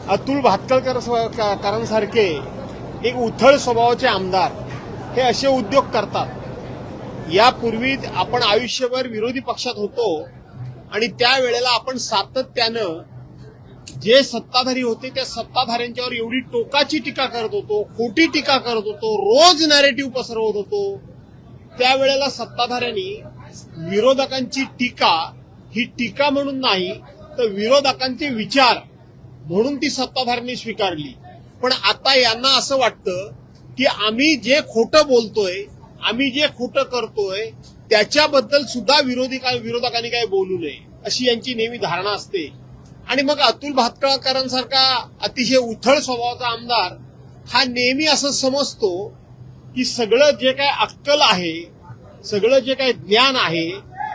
अतुल भातखळकरांसारखे एक उथळ स्वभावाचे आमदार हे असे उद्योग करतात. यापूर्वी आपण आयुष्यभर विरोधी पक्षात होतो आणि त्यावेळेला आपण सातत्यानं जे सत्ताधारी होते त्या सत्ताधाऱ्यांच्यावर एवढी टोकाची टीका करत होतो, खोटी टीका करत होतो, रोज नॅरेटिव्ह पसरवत होतो. त्यावेळेला सत्ताधाऱ्यांनी विरोधकांची टीका ही टीका म्हणून नाही तर विरोधकांचे विचार म्हणून ती सत्ताधाऱ्यांनी स्वीकारली. पण आता यांना असं वाटतं की आम्ही जे खोटं बोलतोय, आम्ही जे खोटं करतोय त्याच्याबद्दल सुद्धा विरोधकांनी काही बोलू नये अशी यांची नेहमी धारणा असते. आणि मग अतुल भातखळकरांसारखा अतिशय उथळ स्वभावाचा आमदार हा नेहमी असं समजतो की सगळं जे काय अक्कल आहे, सगळं जे काय ज्ञान आहे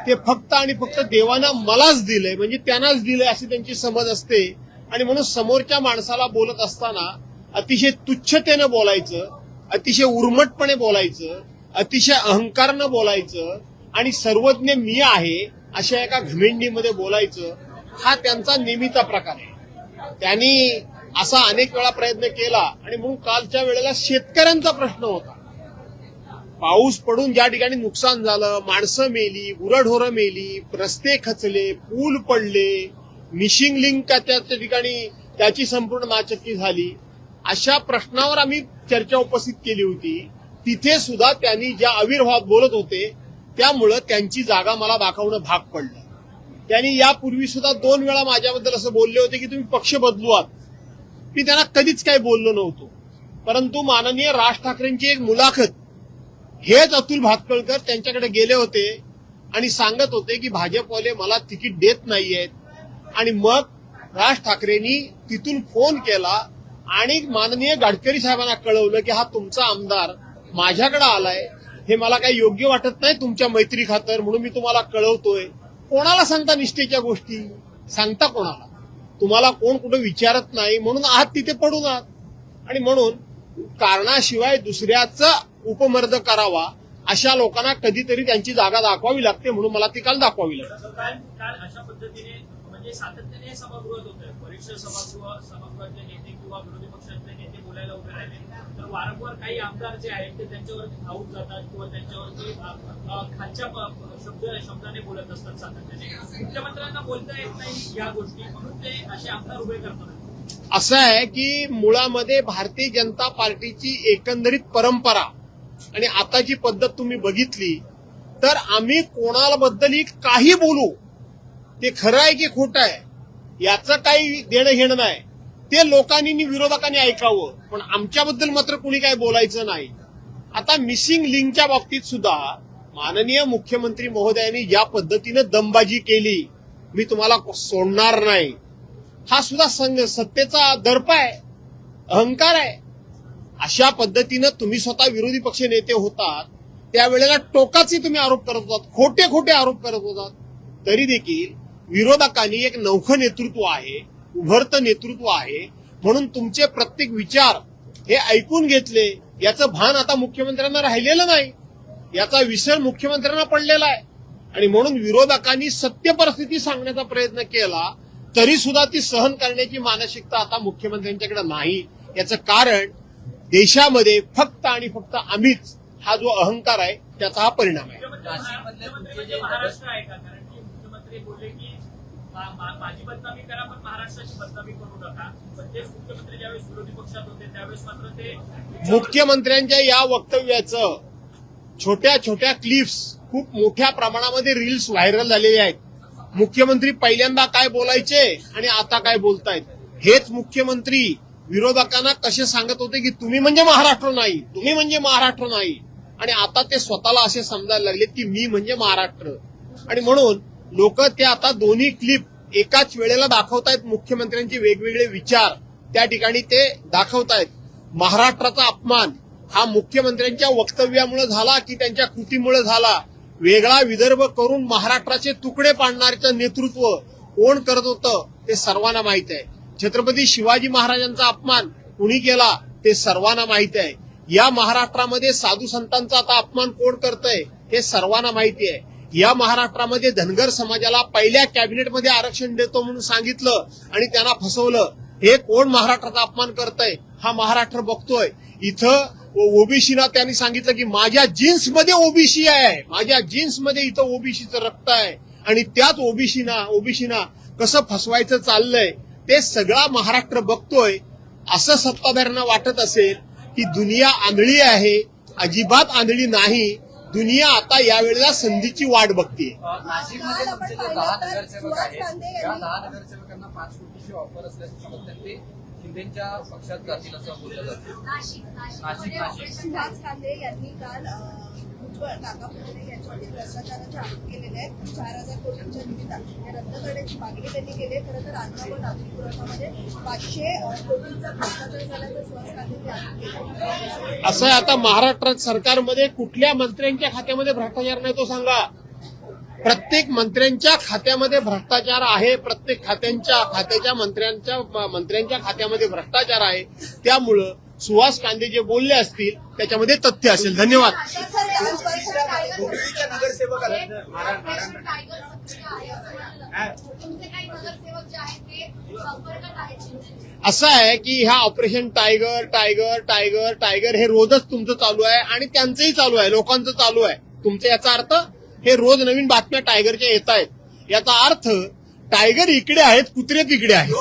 ते फक्त आणि फक्त देवानं मलाच दिलंय, म्हणजे त्यांनाच दिलंय अशी त्यांची समज असते. आणि म्हणून समोरच्या माणसाला बोलत असताना अतिशय तुच्छतेनं बोलायचं, अतिशय उर्मटपणे बोलायचं, अतिशय अहंकारानं बोलायचं आणि सर्वज्ञ मी आहे अशा एका घमेंडीमध्ये बोलायचं, हा त्यांचा नेहमीचा प्रकार आहे. त्यांनी असा अनेक वेळा प्रयत्न केला. आणि म्हणून कालच्या वेळेला शेतकऱ्यांचा प्रश्न होता. पाऊस पडून ज्या ठिकाणी नुकसान झालं, माणसं मेली, गुरंढोरं मेली, रस्ते खचले, पूल पडले, मिशिंग लिंक त्या ठिकाणी त्याची संपूर्ण नाचक्की झाली, अशा प्रश्नावर आम्ही चर्चा उपस्थित केली होती. तिथे सुद्धा त्यांनी ज्या आविर्भावात बोलत होते त्यामुळं त्यांची जागा मला दाखवणं भाग पडलं. त्यांनी यापूर्वी सुद्धा 2 वेळा माझ्याबद्दल असं बोलले होते की तुम्ही पक्ष बदलूआत. मी त्यांना कधीच काही बोललो नव्हतो. परंतु माननीय राज ठाकरेंची एक मुलाखत हेच अतुल भातखळकर त्यांच्याकडे गेले होते आणि सांगत होते की भाजपवाले मला तिकीट देत नाहीयेत. आणि मग राज ठाकरेंनी तिथून फोन केला आणि माननीय गडकरी साहेबांना कळवलं की हा तुमचा आमदार माझ्याकडे आलाय, हे मला काही योग्य वाटत नाही तुमच्या मैत्री खातर, म्हणून मी तुम्हाला कळवतोय. कोणाला सांगता निष्ठेच्या गोष्टी? सांगता कोणाला? तुम्हाला कोण कुठं विचारत नाही म्हणून आहात तिथे पडून आहात. आणि म्हणून कारणाशिवाय दुसऱ्याचा उपमर्द करावा अशा लोकांना कधीतरी त्यांची जागा दाखवावी लागते. म्हणून मला ती काल दाखवावी लागते. काल अशा पद्धतीने म्हणजे सातत्याने सभागृहात होते, वरिष्ठ सभागृहाचे नेते किंवा विरोधी पक्षाचे नेते बोलायला उभे राहिले तर वारंवार काही आमदार जे आहेत ते त्यांच्यावरती धावून जातात किंवा त्यांच्यावरती खालच्या शब्दाने बोलत असतात. सातत्याने मुख्यमंत्र्यांना बोलता येत नाही या गोष्टी, म्हणून ते असे आमदार उभे करतात. असं आहे की मुळामध्ये भारतीय जनता पार्टीची एकंदरीत परंपरा आणि आताची पद्धत तुम्ही बघितली तर आम्ही कोणाला बद्दल काही बोलू, ते खरं आहे की खोटं आहे याचं काही देणं घेणं नाही. ते लोकांनी विरोधकांनी ऐकावं, पण आमच्याबद्दल मात्र कुणी काही बोलायचं नाही. आता मिसिंग लिंकच्या बाबतीत सुद्धा माननीय मुख्यमंत्री महोदयांनी ज्या पद्धतीनं दमबाजी केली, मी तुम्हाला सोडणार नाही, हा सुद्धा सत्तेचा दर्प आहे, अहंकार आहे. अशा पद्धतीनं तुम्ही स्वतः विरोधी पक्ष नेते होतात त्यावेळेला टोकाचे तुम्ही आरोप करत होतात, खोटे खोटे आरोप करत होतात. तरी देखील विरोधकांनी एक नवखं नेतृत्व आहे, उभरतं नेतृत्व आहे, म्हणून तुमचे प्रत्येक विचार हे ऐकून घेतले. याचं भान आता मुख्यमंत्र्यांना राहिलेलं नाही, याचा विसर मुख्यमंत्र्यांना पडलेला आहे. आणि म्हणून विरोधकांनी सत्य परिस्थिती सांगण्याचा प्रयत्न केला तरी सुद्धा ती सहन करण्याची मानसिकता आता मुख्यमंत्र्यांच्याकडे नाही. याचं कारण देशामध्ये फक्त आणि फक्त आम्हीच हा जो अहंकार आहे त्याचा हा परिणाम आहे. महाराष्ट्र आहे का? कारण की मुख्यमंत्री बोलले की माझी बदनामी करा पण महाराष्ट्राची बदनामी करू नका. पण तेच मुख्यमंत्री ज्यावेळेस विरोधी पक्षात होते त्यावेळेस मात्र ते मुख्यमंत्र्यांच्या या वक्तव्याचं छोट्या छोट्या क्लिप्स खूप मोठ्या प्रमाणामध्ये रील्स व्हायरल झालेले आहेत. मुख्यमंत्री पहिल्यांदा काय बोलायचे आणि आता काय बोलतायत. हेच मुख्यमंत्री विरोधकांना कसे सांगत होते की तुम्ही म्हणजे महाराष्ट्र नाही, तुम्ही म्हणजे महाराष्ट्र नाही, आणि आता ते स्वतःला असे समजायला लागले की मी म्हणजे महाराष्ट्र. आणि म्हणून लोक ते आता दोन्ही क्लिप एकाच वेळेला दाखवतायत. मुख्यमंत्र्यांचे वेगवेगळे विचार त्या ठिकाणी ते दाखवतायत. महाराष्ट्राचा अपमान हा मुख्यमंत्र्यांच्या वक्तव्यामुळे झाला की त्यांच्या कृतीमुळे झाला. वेगळा विदर्भ करून महाराष्ट्राचे तुकडे पाडणाऱ्याचं नेतृत्व कोण करत होतं ते सर्वांना माहित आहे. छत्रपती शिवाजी महाराजांचा अपमान कुणी केला ते सर्वांना माहिती आहे. या महाराष्ट्रामध्ये साधू संतांचा आता अपमान कोण करतंय हे सर्वांना माहिती आहे. या महाराष्ट्रामध्ये धनगर समाजाला पहिल्या कॅबिनेटमध्ये आरक्षण देतो म्हणून सांगितलं आणि त्यांना फसवलं हे कोण महाराष्ट्राचा अपमान करतंय हा महाराष्ट्र बघतोय. इथं ओबीसीना त्यांनी सांगितलं की माझ्या जीन्समध्ये ओबीसी आहे, माझ्या जीन्समध्ये इथं ओबीसीचं रक्त आहे आणि त्याच ओबीसीना कसं फसवायचं चाललंय ते सगळा महाराष्ट्र बघतोय. असं सत्ताधाऱ्यांना वाटत असेल की दुनिया आंधळी आहे, अजिबात आंधळी नाही. दुनिया आता यावेळेला संधीची वाट बघते. नाशिकमध्ये तुमचे जे 10 नगरसेवक आहेत त्या 10 नगरसेवकांना 5 कोटीची ऑफर असल्याचं सांगतात. ते शिंदेच्या पक्षात जातील असं बोललं जातं. नाशिक सुहास कांदे यांनी काल उज्ज्वल काका फुले यांच्यावरती भ्रष्टाचाराचे आरोप केलेले आहेत. 4,000 कोटींच्या निधीत हे रद्द करण्याची मागणी त्यांनी केली आहे. खरं तर अन्न व नागरी पुरवठ्यामध्ये 500 कोटींचा भ्रष्टाचार झाल्याचं सुहास कांदे यांनी आरोप केले. असं आहे, आता महाराष्ट्रात सरकारमध्ये कुठल्या मंत्र्यांच्या खात्यामध्ये भ्रष्टाचार नाही तो सांगा. प्रत्येक मंत्र्यांच्या खात्यामध्ये भ्रष्टाचार आहे. प्रत्येक खात्याच्या मंत्र्यांच्या खात्यामध्ये भ्रष्टाचार आहे. त्यामुळं सुहास कांदे जे बोलले असतील त्याच्यामध्ये तथ्य असेल. धन्यवाद. पूर्वीच्या नगरसेवक असं आहे की ह्या ऑपरेशन टायगर हे रोजच तुमचं चालू आहे आणि त्यांचंही चालू आहे, लोकांचं चालू आहे. तुमचं याचा अर्थ हे रोज नवीन बातम्या टायगरच्या येत आहेत. याचा अर्थ टायगर इकडे आहेत, कुत्रे तिकडे आहेत.